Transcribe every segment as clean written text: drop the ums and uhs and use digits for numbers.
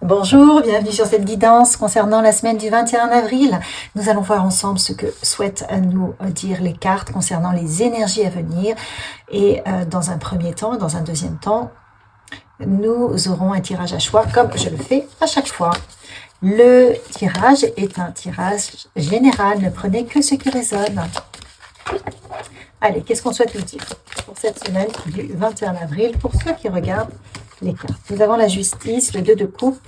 Bonjour, bienvenue sur cette guidance concernant la semaine du 21 avril. Nous allons voir ensemble ce que souhaitent nous dire les cartes concernant les énergies à venir. Et dans un premier temps, dans un deuxième temps, nous aurons un tirage à choix comme je le fais à chaque fois. Le tirage est un tirage général, ne prenez que ce qui résonne. Allez, qu'est-ce qu'on souhaite nous dire pour cette semaine du 21 avril pour ceux qui regardent les cartes? Nous avons la justice, le 2 de coupe,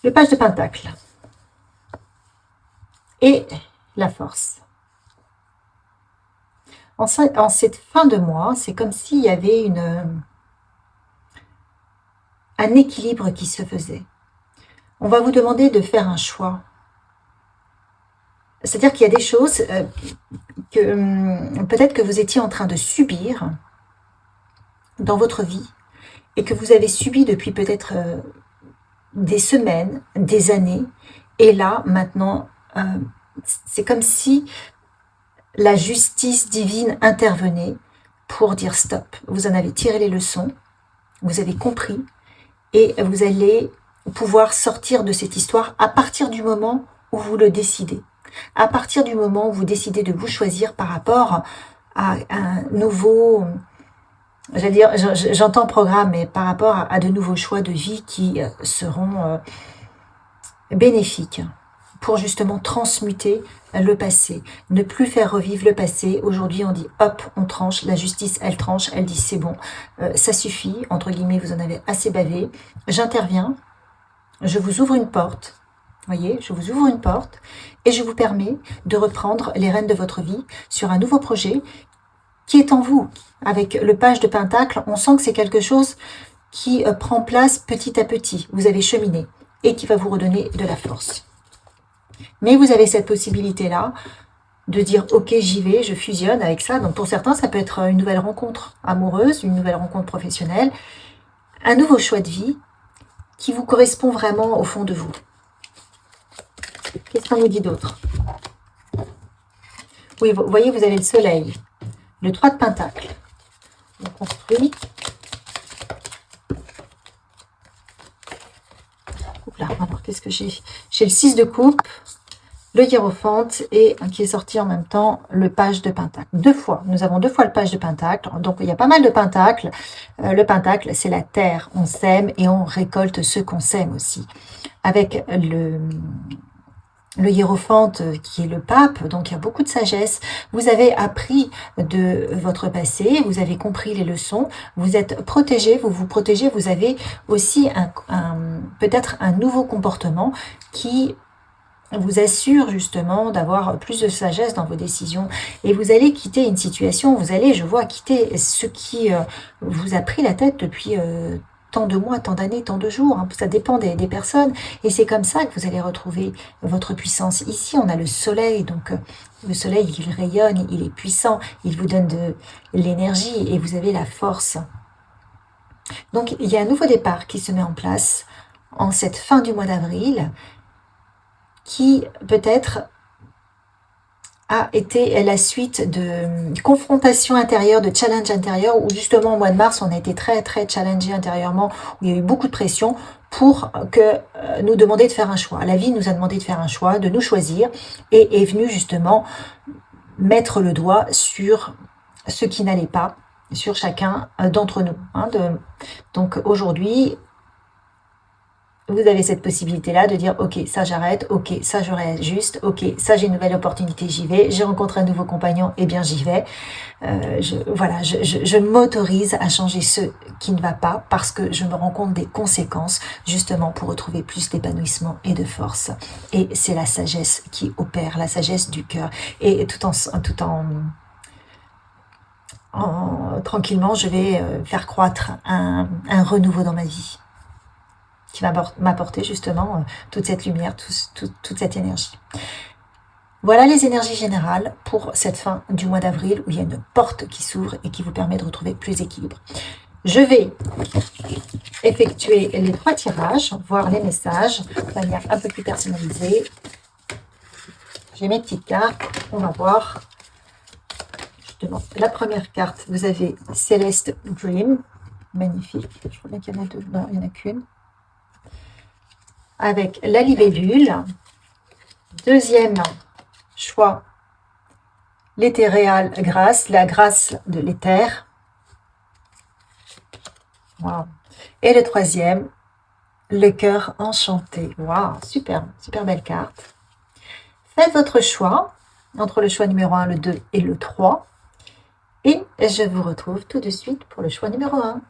le page de pentacle et la force. En cette fin de mois, c'est comme s'il y avait un équilibre qui se faisait. On va vous demander de faire un choix. C'est-à-dire qu'il y a des choses que peut-être que vous étiez en train de subir dans votre vie et que vous avez subi depuis peut-être des semaines, des années. Et là, maintenant, c'est comme si la justice divine intervenait pour dire stop. Vous en avez tiré les leçons, vous avez compris et vous allez pouvoir sortir de cette histoire à partir du moment où vous le décidez. À partir du moment où vous décidez de vous choisir par rapport à un nouveau, j'allais dire, j'entends programme, mais par rapport à de nouveaux choix de vie qui seront bénéfiques pour justement transmuter le passé, ne plus faire revivre le passé. Aujourd'hui, on dit hop, on tranche, la justice, elle tranche, elle dit c'est bon, ça suffit, entre guillemets, vous en avez assez bavé, j'interviens, je vous ouvre une porte, voyez, je vous ouvre une porte et je vous permets de reprendre les rênes de votre vie sur un nouveau projet qui est en vous. Avec le page de pentacle, on sent que c'est quelque chose qui prend place petit à petit. Vous avez cheminé et qui va vous redonner de la force. Mais vous avez cette possibilité-là de dire ok, j'y vais, je fusionne avec ça. Donc pour certains, ça peut être une nouvelle rencontre amoureuse, une nouvelle rencontre professionnelle, un nouveau choix de vie qui vous correspond vraiment au fond de vous. Qu'est-ce qu'on nous dit d'autre? Oui, vous voyez, vous avez le soleil, le 3 de pentacle. On construit. Là, alors qu'est-ce que j'ai? J'ai le 6 de coupe, le hiérophante et qui est sorti en même temps le page de pentacle. Deux fois, nous avons deux fois le page de pentacle, donc il y a pas mal de pentacles. Le pentacle, c'est la terre, on sème et on récolte ce qu'on sème aussi. Avec le hiérophante qui est le pape, donc il y a beaucoup de sagesse. Vous avez appris de votre passé, vous avez compris les leçons, vous êtes protégé, vous vous protégez, vous avez aussi peut-être un nouveau comportement qui vous assure justement d'avoir plus de sagesse dans vos décisions et vous allez quitter une situation, vous allez, je vois, quitter ce qui vous a pris la tête depuis tant de mois, tant d'années, tant de jours, hein. Ça dépend des personnes et c'est comme ça que vous allez retrouver votre puissance. Ici, on a le soleil, donc le soleil, il rayonne, il est puissant, il vous donne de l'énergie et vous avez la force. Donc, il y a un nouveau départ qui se met en place en cette fin du mois d'avril qui peut-être a été la suite de confrontations intérieures, de challenges intérieurs, où justement au mois de mars, on a été très très challengé intérieurement, où il y a eu beaucoup de pression pour que nous demander de faire un choix. La vie nous a demandé de faire un choix, de nous choisir, et est venue justement mettre le doigt sur ce qui n'allait pas, sur chacun d'entre nous. Donc aujourd'hui, vous avez cette possibilité-là de dire, ok, ça j'arrête, ok, ça je réajuste, ok, ça j'ai une nouvelle opportunité, j'y vais, j'ai rencontré un nouveau compagnon, eh bien j'y vais. Je m'autorise à changer ce qui ne va pas parce que je me rends compte des conséquences justement pour retrouver plus d'épanouissement et de force. Et c'est la sagesse qui opère, la sagesse du cœur. Et tranquillement, je vais faire croître un renouveau dans ma vie, qui va m'apporter justement toute cette lumière, toute cette énergie. Voilà les énergies générales pour cette fin du mois d'avril où il y a une porte qui s'ouvre et qui vous permet de retrouver plus d'équilibre. Je vais effectuer les 3 tirages, voir les messages de manière un peu plus personnalisée. J'ai mes petites cartes, on va voir. Justement, la première carte, vous avez Céleste Dream, magnifique. Je crois bien qu'il y en a deux, non, il n'y en a qu'une. avec la libellule. Deuxième choix, l'éthéréale grâce, la grâce de l'éther. Wow. Et le troisième, le cœur enchanté. Waouh, super, super belle carte. Faites votre choix entre le choix numéro 1, le 2 et le 3. Et je vous retrouve tout de suite pour le choix numéro 1.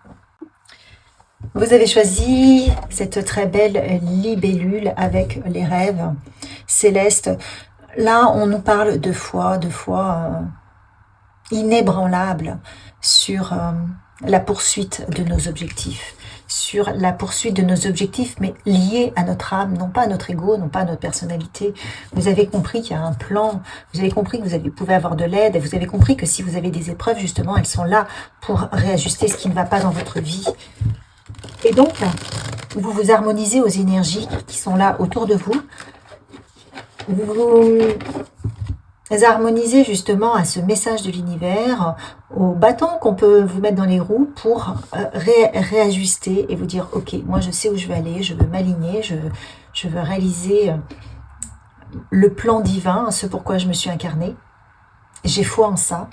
Vous avez choisi cette très belle libellule avec les rêves célestes. Là, on nous parle de foi inébranlable sur la poursuite de nos objectifs. Sur la poursuite de nos objectifs, mais liés à notre âme, non pas à notre ego, non pas à notre personnalité. Vous avez compris qu'il y a un plan, vous avez compris que vous pouvez avoir de l'aide, et vous avez compris que si vous avez des épreuves, justement, elles sont là pour réajuster ce qui ne va pas dans votre vie. Et donc, vous vous harmonisez aux énergies qui sont là autour de vous. Vous vous harmonisez justement à ce message de l'univers, au bâton qu'on peut vous mettre dans les roues pour réajuster et vous dire « Ok, moi je sais où je veux aller, je veux m'aligner, je veux réaliser le plan divin, ce pourquoi je me suis incarnée. J'ai foi en ça. »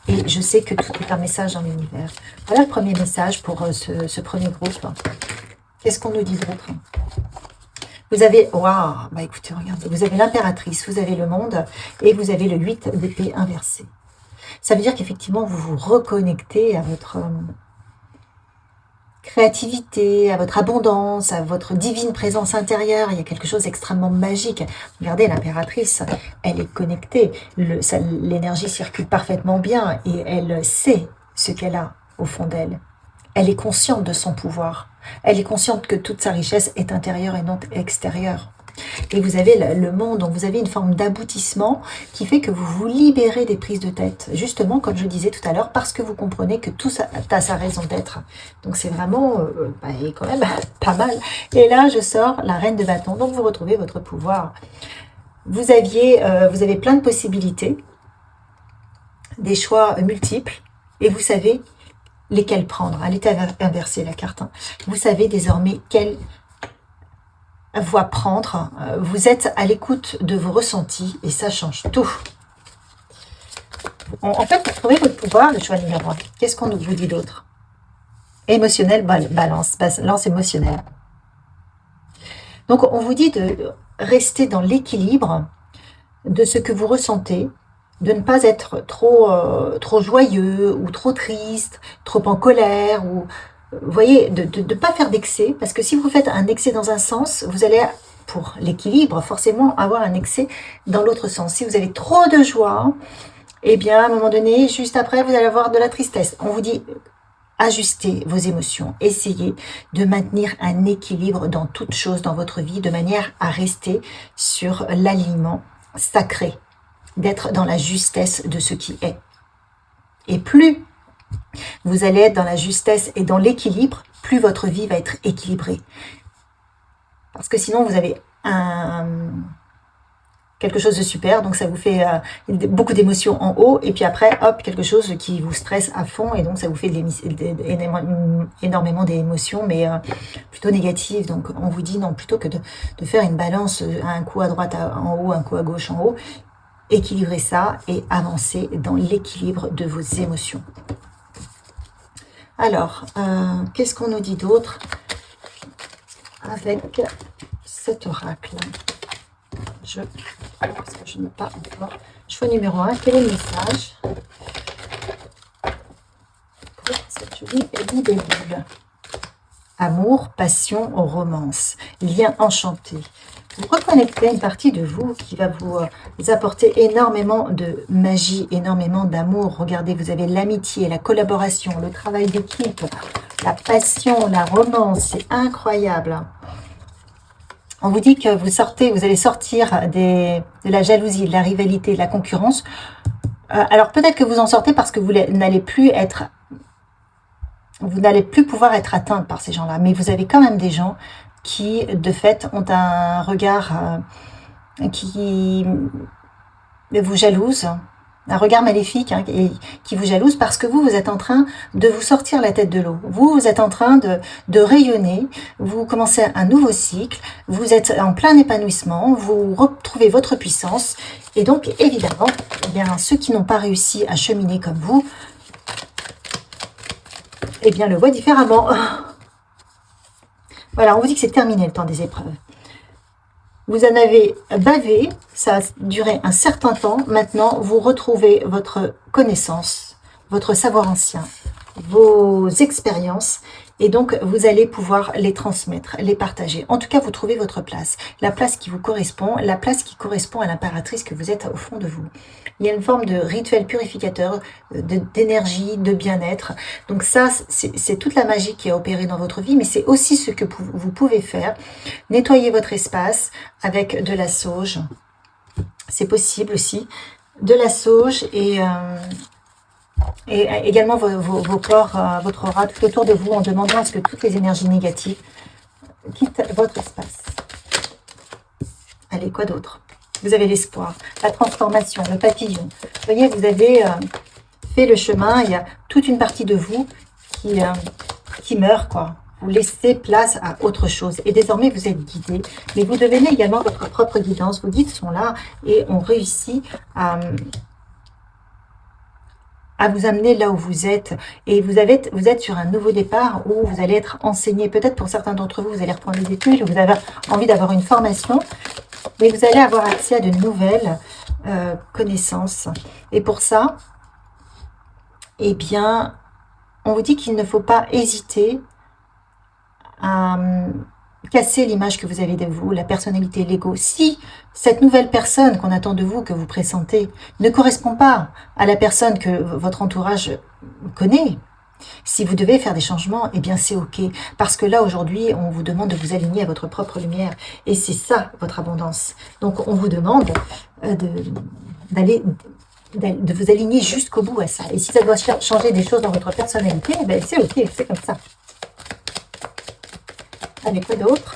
Et je sais que tout est un message dans l'univers. Voilà le premier message pour ce premier groupe. Qu'est-ce qu'on nous dit d'autre? Vous avez, waouh, bah écoutez, regardez, vous avez l'impératrice, vous avez le monde et vous avez le 8 d'épée inversé. Ça veut dire qu'effectivement, vous vous reconnectez à votre créativité, à votre abondance, à votre divine présence intérieure. Il y a quelque chose d'extrêmement magique. Regardez, l'impératrice, elle est connectée. L'énergie circule parfaitement bien et elle sait ce qu'elle a au fond d'elle. Elle est consciente de son pouvoir. Elle est consciente que toute sa richesse est intérieure et non extérieure. Et vous avez le monde, donc vous avez une forme d'aboutissement qui fait que vous vous libérez des prises de tête. Justement, comme je disais tout à l'heure, parce que vous comprenez que tout ça a sa raison d'être. Donc c'est vraiment quand même pas mal. Et là, je sors la reine de bâton. Donc vous retrouvez votre pouvoir. Vous avez plein de possibilités, des choix multiples, et vous savez lesquels prendre. Elle est inversée la carte. Vous savez désormais quelle voie prendre. Vous êtes à l'écoute de vos ressentis et ça change tout. En fait, vous trouvez votre pouvoir, le choix numéro 1. Qu'est-ce qu'on vous dit d'autre? Émotionnel, balance émotionnelle. Donc, on vous dit de rester dans l'équilibre de ce que vous ressentez, de ne pas être trop joyeux ou trop triste, trop en colère, ou vous voyez, de ne pas faire d'excès, parce que si vous faites un excès dans un sens, vous allez, pour l'équilibre, forcément avoir un excès dans l'autre sens. Si vous avez trop de joie, eh bien, à un moment donné, juste après, vous allez avoir de la tristesse. On vous dit, ajustez vos émotions, essayez de maintenir un équilibre dans toute chose dans votre vie, de manière à rester sur l'alignement sacré, d'être dans la justesse de ce qui est. Et plus vous allez être dans la justesse et dans l'équilibre, plus votre vie va être équilibrée. Parce que sinon, vous avez quelque chose de super, donc ça vous fait beaucoup d'émotions en haut, et puis après, hop, quelque chose qui vous stresse à fond, et donc ça vous fait énormément d'émotions, mais plutôt négatives. Donc on vous dit non, plutôt que de faire une balance, un coup à droite en haut, un coup à gauche en haut, équilibrez ça et avancez dans l'équilibre de vos émotions. Alors, qu'est-ce qu'on nous dit d'autre avec cet oracle? Parce que je n'ai pas encore. Choix numéro 1, quel est le message pour cette jolie libellule? Amour, passion, romance, lien enchanté. Vous reconnectez une partie de vous qui va vous apporter énormément de magie, énormément d'amour. Regardez, vous avez l'amitié, la collaboration, le travail d'équipe, la passion, la romance, c'est incroyable. On vous dit que vous allez sortir de la jalousie, de la rivalité, de la concurrence. Alors peut-être que vous en sortez parce que vous n'allez plus pouvoir être atteinte par ces gens-là. Mais vous avez quand même des gens qui, de fait, ont un regard qui vous jalouse, un regard maléfique hein, et qui vous jalouse parce que vous êtes en train de vous sortir la tête de l'eau. Vous êtes en train de rayonner, vous commencez un nouveau cycle, vous êtes en plein épanouissement, vous retrouvez votre puissance. Et donc, évidemment, eh bien, ceux qui n'ont pas réussi à cheminer comme vous, eh bien, le voient différemment. Voilà, on vous dit que c'est terminé le temps des épreuves. Vous en avez bavé, ça a duré un certain temps. Maintenant, vous retrouvez votre connaissance, votre savoir ancien, vos expériences. Et donc, vous allez pouvoir les transmettre, les partager. En tout cas, vous trouvez votre place. La place qui vous correspond, la place qui correspond à l'impératrice que vous êtes au fond de vous. Il y a une forme de rituel purificateur, d'énergie, de bien-être. Donc ça, c'est toute la magie qui est opérée dans votre vie, mais c'est aussi ce que vous pouvez faire. Nettoyer votre espace avec de la sauge. C'est possible aussi. De la sauge et également vos corps, votre aura tout autour de vous en demandant à ce que toutes les énergies négatives quittent votre espace. Allez, quoi d'autre? Vous avez l'espoir, la transformation, le papillon. Vous voyez, vous avez fait le chemin. Il y a toute une partie de vous qui meurt, quoi. Vous laissez place à autre chose. Et désormais, vous êtes guidé. Mais vous devenez également votre propre guidance. Vos guides sont là et ont réussi à vous amener là où vous êtes. Et vous êtes sur un nouveau départ où vous allez être enseigné. Peut-être pour certains d'entre vous, vous allez reprendre des études, vous avez envie d'avoir une formation. Mais vous allez avoir accès à de nouvelles connaissances. Et pour ça, eh bien, on vous dit qu'il ne faut pas hésiter à casser l'image que vous avez de vous, la personnalité, l'ego. Si cette nouvelle personne qu'on attend de vous, que vous pressentez, ne correspond pas à la personne que votre entourage connaît, si vous devez faire des changements, eh bien c'est ok. Parce que là, aujourd'hui, on vous demande de vous aligner à votre propre lumière. Et c'est ça, votre abondance. Donc, on vous demande de vous aligner jusqu'au bout à ça. Et si ça doit changer des choses dans votre personnalité, eh c'est ok, c'est comme ça. Allez, quoi d'autre?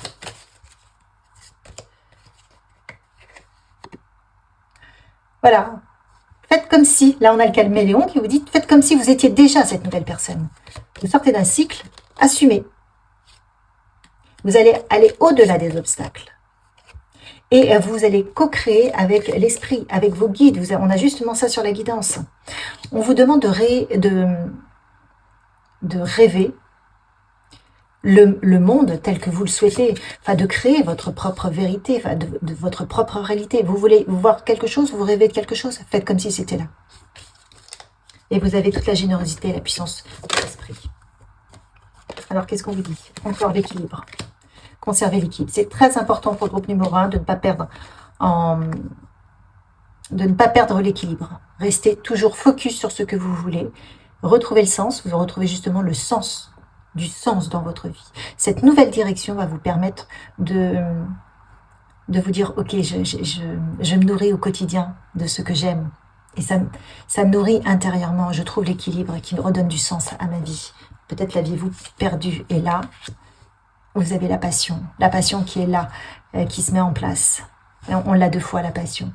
Voilà. Faites comme si, là on a le caméléon qui vous dit, faites comme si vous étiez déjà cette nouvelle personne. Vous sortez d'un cycle, assumez. Vous allez aller au-delà des obstacles. Et vous allez co-créer avec l'esprit, avec vos guides. On a justement ça sur la guidance. On vous demande de rêver le monde tel que vous le souhaitez, enfin de créer votre propre vérité, enfin de votre propre réalité. Vous voulez voir quelque chose, vous rêvez de quelque chose, faites comme si c'était là. Et vous avez toute la générosité et la puissance de l'esprit. Alors qu'est-ce qu'on vous dit? Encore l'équilibre. Conserver l'équilibre. C'est très important pour le groupe numéro 1 de ne pas perdre l'équilibre. Restez toujours focus sur ce que vous voulez. Retrouvez le sens, vous retrouvez justement le sens du sens dans votre vie. Cette nouvelle direction va vous permettre de vous dire, ok, je me nourris au quotidien de ce que j'aime. Et ça me nourrit intérieurement. Je trouve l'équilibre qui me redonne du sens à ma vie. Peut-être l'aviez-vous perdu. Et là, vous avez la passion qui est là, qui se met en place. Et on l'a 2 fois, la passion.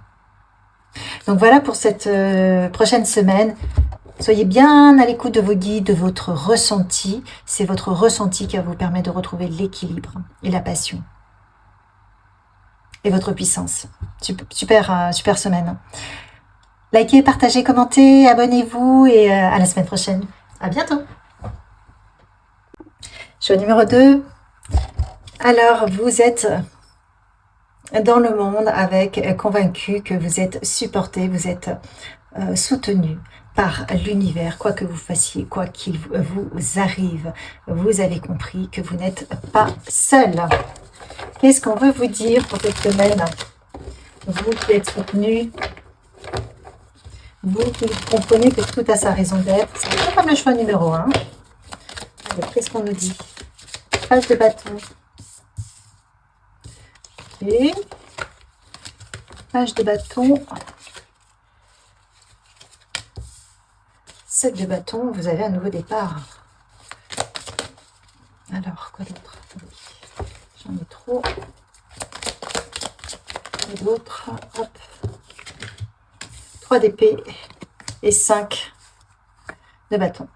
Donc voilà pour cette prochaine semaine. Soyez bien à l'écoute de vos guides, de votre ressenti. C'est votre ressenti qui va vous permettre de retrouver l'équilibre et la passion. Et votre puissance. Super semaine. Likez, partagez, commentez, abonnez-vous et à la semaine prochaine. À bientôt. Choix numéro 2. Alors, vous êtes dans le monde avec convaincu que vous êtes supporté, vous êtes soutenu par l'univers, quoi que vous fassiez, quoi qu'il vous arrive, vous avez compris que vous n'êtes pas seul. Qu'est-ce qu'on veut vous dire pour cette semaine? Vous qui êtes soutenu, vous qui comprenez que tout a sa raison d'être, c'est pas comme le choix numéro 1. Alors, qu'est-ce qu'on nous dit? Page de bâton. Ok. Page de bâton. 7 de bâton, vous avez un nouveau départ. Alors, quoi d'autre? J'en ai trop. Et d'autres. Hop. 3 d'épée. et 5 de bâton.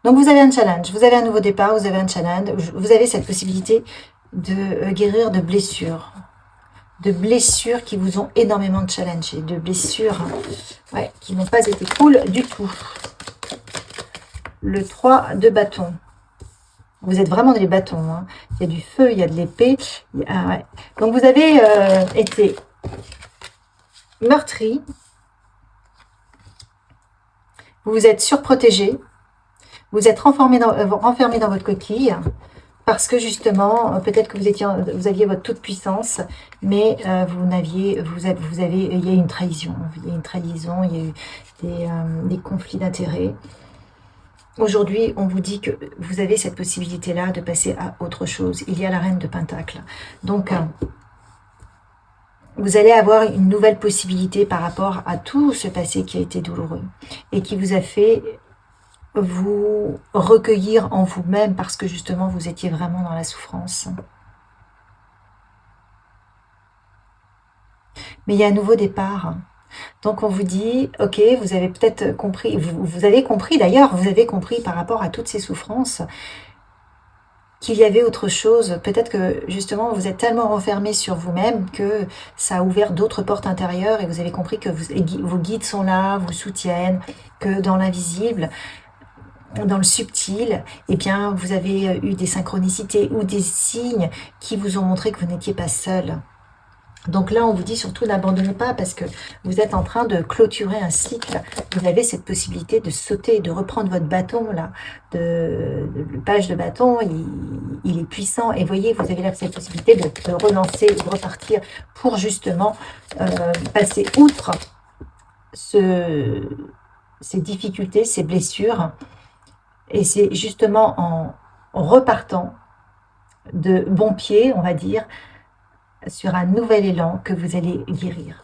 Donc vous avez un challenge, vous avez un nouveau départ, vous avez un challenge, vous avez cette possibilité de guérir de blessures. De blessures qui vous ont énormément challengé, de blessures qui n'ont pas été cool du tout. Le 3 de bâton. Vous êtes vraiment des bâtons. Hein. Il y a du feu, il y a de l'épée. Donc vous avez été meurtri. Vous vous êtes surprotégé. Vous êtes renfermé dans votre coquille. Parce que justement, peut-être que vous aviez votre toute puissance, mais il y a eu une trahison. Il y a une trahison, il y a eu des conflits d'intérêts. Aujourd'hui, on vous dit que vous avez cette possibilité-là de passer à autre chose. Il y a la reine de Pentacle. Donc, vous allez avoir une nouvelle possibilité par rapport à tout ce passé qui a été douloureux et qui vous a fait vous recueillir en vous-même parce que justement, vous étiez vraiment dans la souffrance. Mais il y a un nouveau départ. Donc on vous dit, ok, vous avez peut-être compris, vous avez compris d'ailleurs, vous avez compris par rapport à toutes ces souffrances qu'il y avait autre chose. Peut-être que justement vous êtes tellement renfermé sur vous-même que ça a ouvert d'autres portes intérieures et vous avez compris que vos guides sont là, vous soutiennent, que dans l'invisible, dans le subtil, eh bien vous avez eu des synchronicités ou des signes qui vous ont montré que vous n'étiez pas seul. Donc là, on vous dit surtout n'abandonnez pas parce que vous êtes en train de clôturer un cycle. Vous avez cette possibilité de sauter, de reprendre votre bâton là, le page de bâton, il est puissant. Et voyez, vous avez là cette possibilité de relancer, de repartir pour justement passer outre ces difficultés, ces blessures. Et c'est justement en repartant de bon pied, on va dire, sur un nouvel élan que vous allez guérir.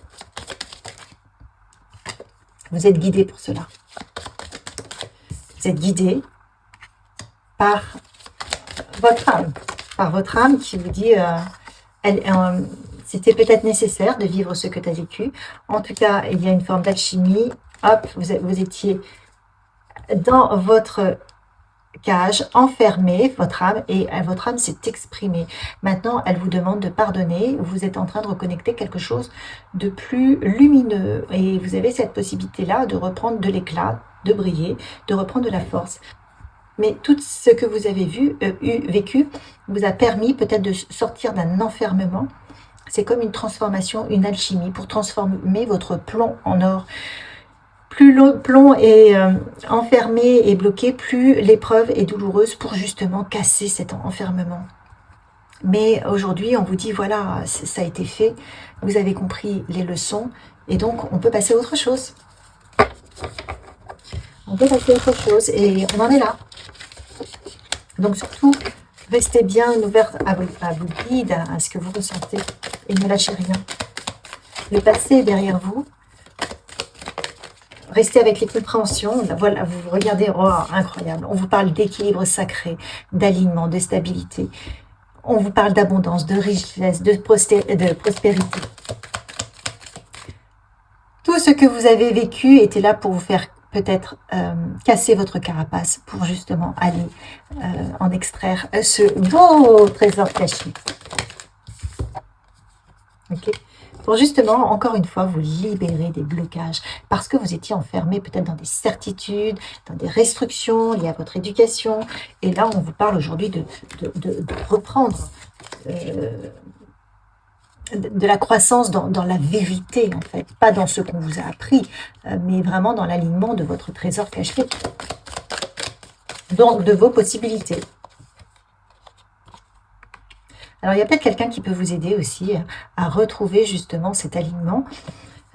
Vous êtes guidé pour cela. Vous êtes guidé par votre âme qui vous dit c'était peut-être nécessaire de vivre ce que tu as vécu. En tout cas, il y a une forme d'alchimie. Hop, vous étiez dans votre cage, enfermée, votre âme, et votre âme s'est exprimée. Maintenant, elle vous demande de pardonner. Vous êtes en train de reconnecter quelque chose de plus lumineux. Et vous avez cette possibilité-là de reprendre de l'éclat, de briller, de reprendre de la force. Mais tout ce que vous avez vécu, vous a permis peut-être de sortir d'un enfermement. C'est comme une transformation, une alchimie pour transformer votre plomb en or. Plus le plomb est enfermé et bloqué, plus l'épreuve est douloureuse pour justement casser cet enfermement. Mais aujourd'hui, on vous dit, voilà, ça a été fait, vous avez compris les leçons, et donc on peut passer à autre chose. On peut passer à autre chose, et on en est là. Donc surtout, restez bien ouverte à vos guides, à ce que vous ressentez, et ne lâchez rien. Le passé est derrière vous. Restez avec les compréhensions. Voilà, vous regardez, oh, incroyable. On vous parle d'équilibre sacré, d'alignement, de stabilité. On vous parle d'abondance, de richesse, de prospérité. Tout ce que vous avez vécu était là pour vous faire peut-être casser votre carapace pour justement aller en extraire ce beau trésor caché. Ok ? Pour justement, encore une fois, vous libérer des blocages parce que vous étiez enfermé peut-être dans des certitudes, dans des restrictions liées à votre éducation. Et là, on vous parle aujourd'hui de reprendre de la croissance dans la vérité, en fait. Pas dans ce qu'on vous a appris, mais vraiment dans l'alignement de votre trésor caché, donc de vos possibilités. Alors, il y a peut-être quelqu'un qui peut vous aider aussi à retrouver justement cet alignement.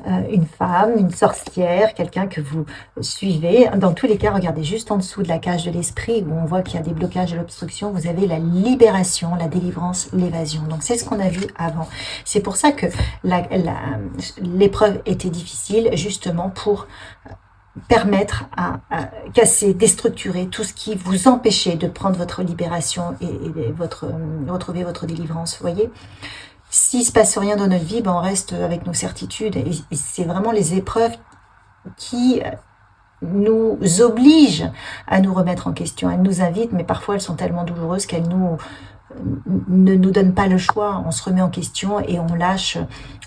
Une femme, une sorcière, quelqu'un que vous suivez. Dans tous les cas, regardez juste en dessous de la cage de l'esprit où on voit qu'il y a des blocages et l'obstruction. Vous avez la libération, la délivrance, l'évasion. Donc, c'est ce qu'on a vu avant. C'est pour ça que l'épreuve était difficile, justement pour permettre à casser, déstructurer tout ce qui vous empêchait de prendre votre libération et retrouver votre délivrance. Vous voyez, s'il ne se passe rien dans notre vie, ben on reste avec nos certitudes. Et c'est vraiment les épreuves qui nous obligent à nous remettre en question. Elles nous invitent, mais parfois elles sont tellement douloureuses qu'elles ne nous donnent pas le choix. On se remet en question et on lâche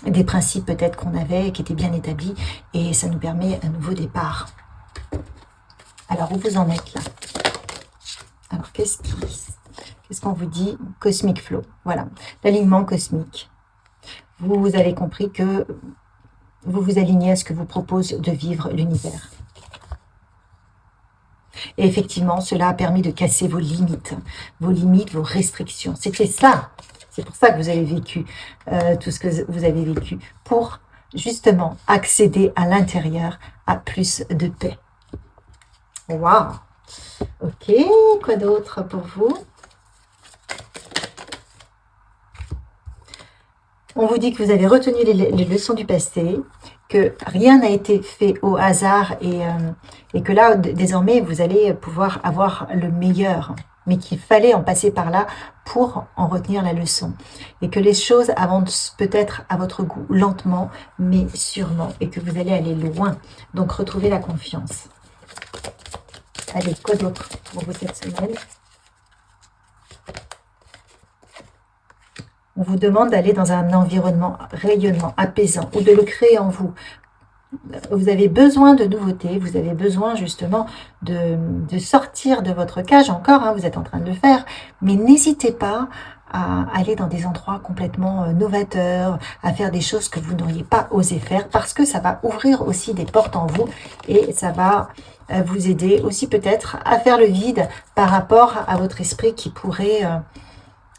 des principes peut-être qu'on avait, qui étaient bien établis, et ça nous permet un nouveau départ. Alors, où vous en êtes là? Alors, qu'est-ce qu'on vous dit? Cosmic Flow, voilà, l'alignement cosmique. Vous avez compris que vous vous alignez à ce que vous propose de vivre l'univers. Et effectivement, cela a permis de casser vos limites, vos restrictions. C'était ça. C'est pour ça que vous avez vécu tout ce que vous avez vécu, pour justement accéder à l'intérieur à plus de paix. Waouh! Ok, quoi d'autre pour vous? On vous dit que vous avez retenu les leçons du passé, que rien n'a été fait au hasard et que là, désormais, vous allez pouvoir avoir le meilleur, mais qu'il fallait en passer par là pour en retenir la leçon. Et que les choses avancent peut-être à votre goût, lentement, mais sûrement, et que vous allez aller loin. Donc, retrouvez la confiance. Allez, quoi d'autre pour vous cette semaine? On vous demande d'aller dans un environnement rayonnant, apaisant, ou de le créer en vous. Vous avez besoin de nouveautés, vous avez besoin justement de sortir de votre cage encore, hein, vous êtes en train de le faire, mais n'hésitez pas à aller dans des endroits complètement novateurs, à faire des choses que vous n'auriez pas osé faire, parce que ça va ouvrir aussi des portes en vous et ça va vous aider aussi peut-être à faire le vide par rapport à votre esprit qui pourrait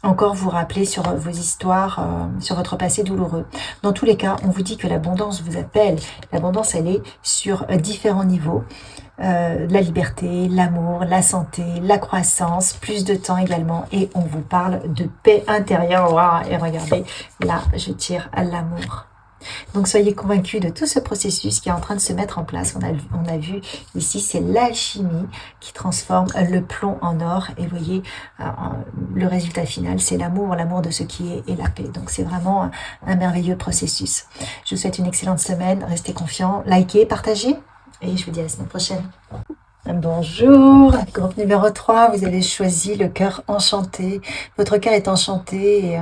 encore vous rappeler sur vos histoires, sur votre passé douloureux. Dans tous les cas, on vous dit que l'abondance vous appelle. L'abondance, elle est sur différents niveaux. La liberté, l'amour, la santé, la croissance, plus de temps également. Et on vous parle de paix intérieure. Wow, et regardez, là, je tire à l'amour. Donc soyez convaincus de tout ce processus qui est en train de se mettre en place. On a vu ici, c'est l'alchimie qui transforme le plomb en or. Et vous voyez, le résultat final, c'est l'amour de ce qui est et la paix. Donc c'est vraiment un merveilleux processus. Je vous souhaite une excellente semaine. Restez confiants, likez, partagez. Et je vous dis à la semaine prochaine. Bonjour, groupe numéro 3, vous avez choisi le cœur enchanté. Votre cœur est enchanté et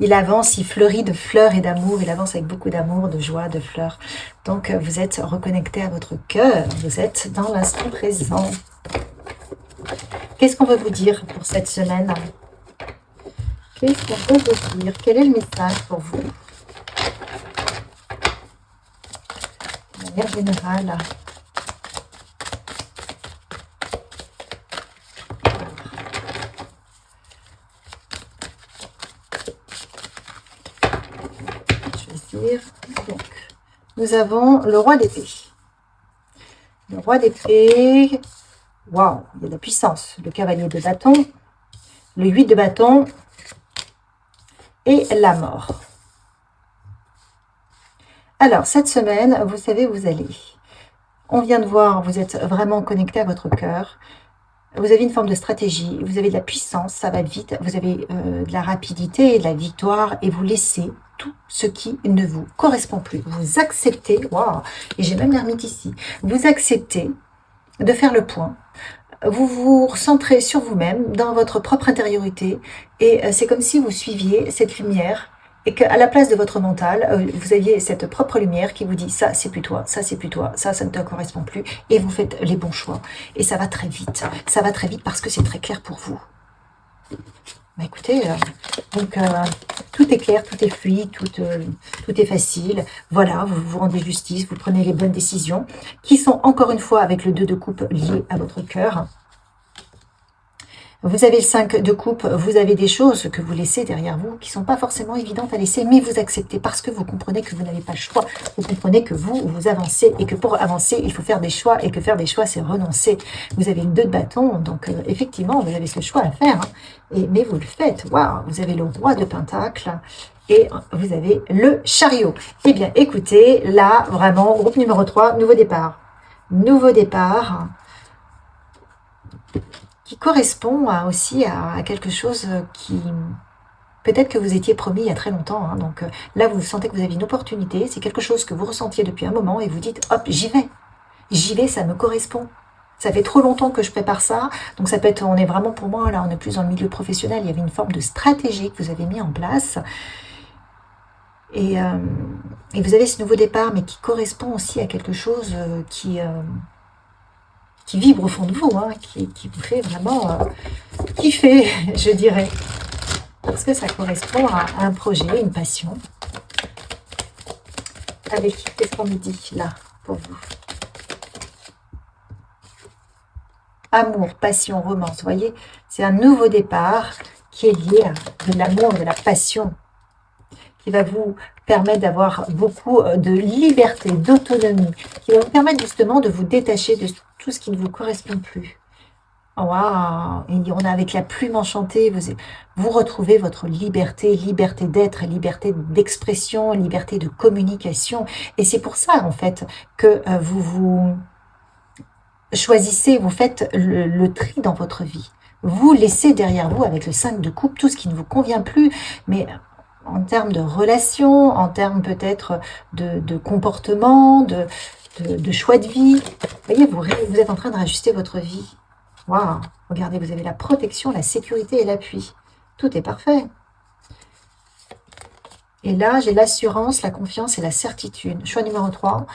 il avance, il fleurit de fleurs et d'amour, il avance avec beaucoup d'amour, de joie, de fleurs. Donc vous êtes reconnecté à votre cœur, vous êtes dans l'instant présent. Qu'est-ce qu'on veut vous dire pour cette semaine? Qu'est-ce qu'on veut vous dire? Quel est le message pour vous? De manière générale. Donc, nous avons le roi d'épée. Le roi d'épée, waouh, il y a de la puissance. Le cavalier de bâton, le 8 de bâton et la mort. Alors, cette semaine, vous savez où vous allez. On vient de voir, vous êtes vraiment connecté à votre cœur. Vous avez une forme de stratégie, vous avez de la puissance, ça va vite, vous avez de la rapidité, de la victoire, et vous laissez tout ce qui ne vous correspond plus. Vous acceptez, waouh, et j'ai même l'ermite ici, vous acceptez de faire le point. Vous vous recentrez sur vous-même, dans votre propre intériorité, et c'est comme si vous suiviez cette lumière, et qu'à la place de votre mental, vous aviez cette propre lumière qui vous dit ça c'est plus toi, ça c'est plus toi, ça ne te correspond plus, et vous faites les bons choix. Et ça va très vite. Ça va très vite parce que c'est très clair pour vous. Bah écoutez, tout est clair, tout est fluide, tout est facile. Voilà, vous vous rendez justice, vous prenez les bonnes décisions, qui sont encore une fois avec le 2 de coupe lié à votre cœur. Vous avez le 5 de coupe, vous avez des choses que vous laissez derrière vous qui ne sont pas forcément évidentes à laisser, mais vous acceptez parce que vous comprenez que vous n'avez pas le choix. Vous comprenez que vous avancez et que pour avancer, il faut faire des choix et que faire des choix, c'est renoncer. Vous avez le 2 de bâton, donc effectivement, vous avez ce choix à faire, hein, mais vous le faites. Waouh, vous avez le roi de pentacle et vous avez le chariot. Eh bien, écoutez, là, vraiment, groupe numéro 3, nouveau départ. Nouveau départ qui correspond aussi à quelque chose Peut-être que vous étiez promis il y a très longtemps, hein, donc là vous sentez que vous avez une opportunité, c'est quelque chose que vous ressentiez depuis un moment et vous dites hop, j'y vais, ça me correspond. Ça fait trop longtemps que je prépare ça, donc ça peut être, on est vraiment pour moi, là on est plus dans le milieu professionnel, il y avait une forme de stratégie que vous avez mis en place, et, euh, et vous avez ce nouveau départ, mais qui correspond aussi à quelque chose qui vibre au fond de vous, hein, qui vous fait vraiment kiffer, je dirais, parce que ça correspond à un projet, une passion. Allez, qu'est-ce qu'on me dit là pour vous? Amour, passion, romance, vous voyez, c'est un nouveau départ qui est lié à de l'amour, de la passion, qui va vous permettre d'avoir beaucoup de liberté, d'autonomie, qui va vous permettre justement de vous détacher de tout ce qui ne vous correspond plus. Waouh! Et on a avec la plume enchantée, vous retrouvez votre liberté, liberté d'être, liberté d'expression, liberté de communication. Et c'est pour ça, en fait, que vous choisissez, vous faites le tri dans votre vie. Vous laissez derrière vous, avec le 5 de coupe, tout ce qui ne vous convient plus, mais en termes de relations, en termes peut-être de comportement, de choix de vie. Vous voyez, vous êtes en train de rajuster votre vie. Waouh! Regardez, vous avez la protection, la sécurité et l'appui. Tout est parfait. Et là, j'ai l'assurance, la confiance et la certitude. Choix numéro 3,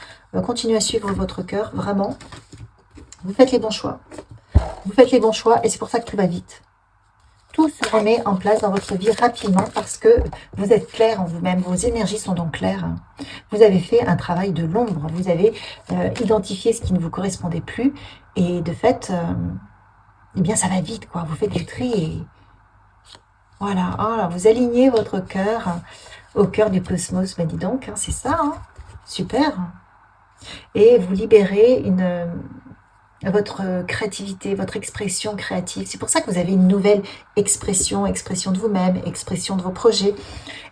continuez à suivre votre cœur, vraiment. Vous faites les bons choix. Vous faites les bons choix et c'est pour ça que tout va vite. Tout se remet en place dans votre vie rapidement parce que vous êtes clair en vous-même. Vos énergies sont donc claires. Vous avez fait un travail de l'ombre. Vous avez identifié ce qui ne vous correspondait plus. Et de fait, eh bien, ça va vite, quoi. Vous faites du tri et voilà. Oh, vous alignez votre cœur au cœur du cosmos. Ben dis donc, hein, c'est ça. Hein, super. Et vous libérez votre créativité, votre expression créative. C'est pour ça que vous avez une nouvelle expression, expression de vous-même, expression de vos projets,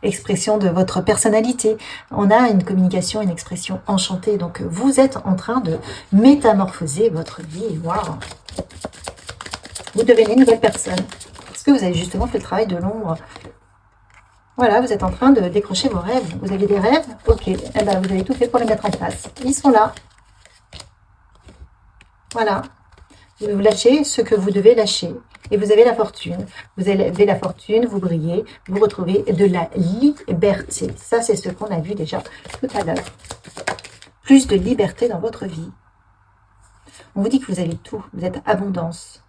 expression de votre personnalité. On a une communication, une expression enchantée. Donc, vous êtes en train de métamorphoser votre vie. Waouh! Vous devenez une nouvelle personne. Parce que vous avez justement fait le travail de l'ombre. Voilà, vous êtes en train de décrocher vos rêves. Vous avez des rêves? Ok. Eh ben, vous avez tout fait pour les mettre en place. Ils sont là. Voilà. Vous lâchez ce que vous devez lâcher. Et vous avez la fortune. Vous avez la fortune, vous brillez, vous retrouvez de la liberté. Ça, c'est ce qu'on a vu déjà tout à l'heure. Plus de liberté dans votre vie. On vous dit que vous avez tout. Vous êtes abondance.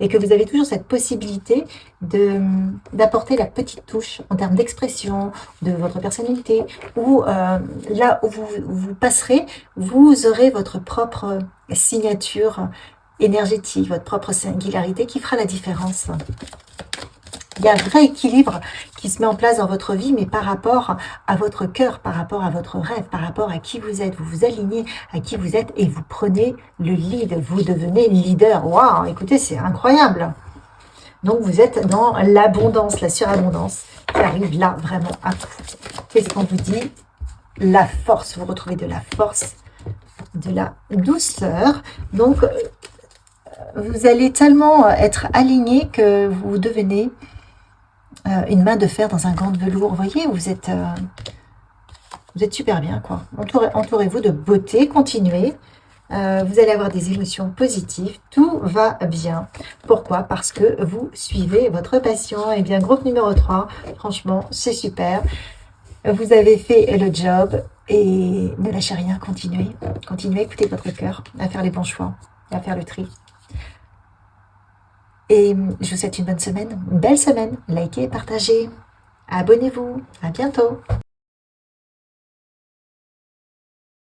Et que vous avez toujours cette possibilité d'apporter la petite touche en termes d'expression, de votre personnalité, ou là où vous passerez, vous aurez votre propre signature énergétique, votre propre singularité qui fera la différence. Il y a un vrai équilibre qui se met en place dans votre vie, mais par rapport à votre cœur, par rapport à votre rêve, par rapport à qui vous êtes. Vous vous alignez à qui vous êtes et vous prenez le lead. Vous devenez leader. Waouh, écoutez, c'est incroyable. Donc, vous êtes dans l'abondance, la surabondance qui arrive là, vraiment à vous. Qu'est-ce qu'on vous dit? La force. Vous retrouvez de la force, de la douceur. Donc, vous allez tellement être aligné que vous devenez une main de fer dans un gant de velours. Vous voyez, vous êtes super bien, quoi. Entourez-vous de beauté, continuez. Vous allez avoir des émotions positives. Tout va bien. Pourquoi? Parce que vous suivez votre passion. Et bien, groupe numéro 3, franchement, c'est super. Vous avez fait le job et ne lâchez rien, continuez. Continuez, écoutez votre cœur, à faire les bons choix, à faire le tri. Et je vous souhaite une bonne semaine, une belle semaine. Likez, partagez, abonnez-vous. À bientôt.